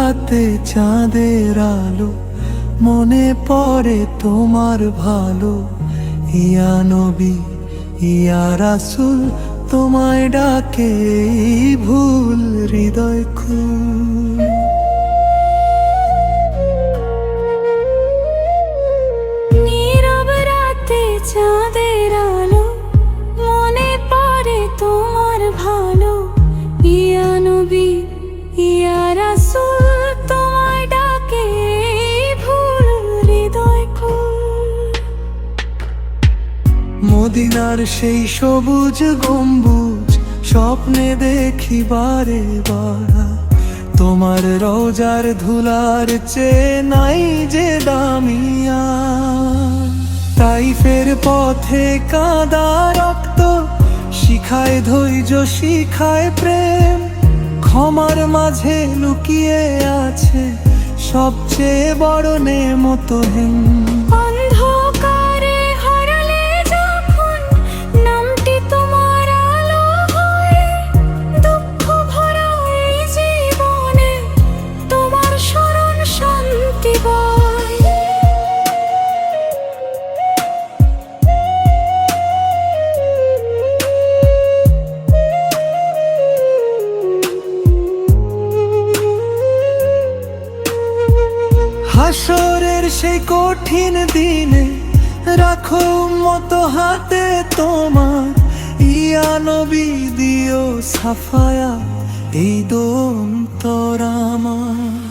রাতে চাঁদের আলো, মনে পড়ে তোমার ভালো। ইয়া নবী ইয়া রাসূল, তোমায় ডাকে এই ভুল হৃদয় খুল। নীরব রাতে চাঁদের আলো, মনে পড়ে তোমার ভালো। ইয়া নবী ইয়া রাসূল, তোমায় ডাকে এই ভুল হৃদয় খুল। মদিনার সেই সবুজ গম্বুজ স্বপ্নে দেখি বারে বার। তোমার রোজার ধুলার চেয়ে নাই যে দামিয়া। তাইফের পথে কাঁদা রক্ত শিখায় ধৈর্য, শিখায় প্রেম। ক্ষমার মাঝে লুকিয়ে আছে সবচেয়ে বড় নেমত হেম। অন্ধকারে হারালে যখন নামটি তোমার আলো হয়, দুঃখ ভরা এই জীবনে তোমার স্মরণ শান্তি বয়। হাসরের সেই কঠিন দিনে রাখো মতো হাতে তোমার। ইয়া নবী দিও সাফায়া এই দোম তোর আমার।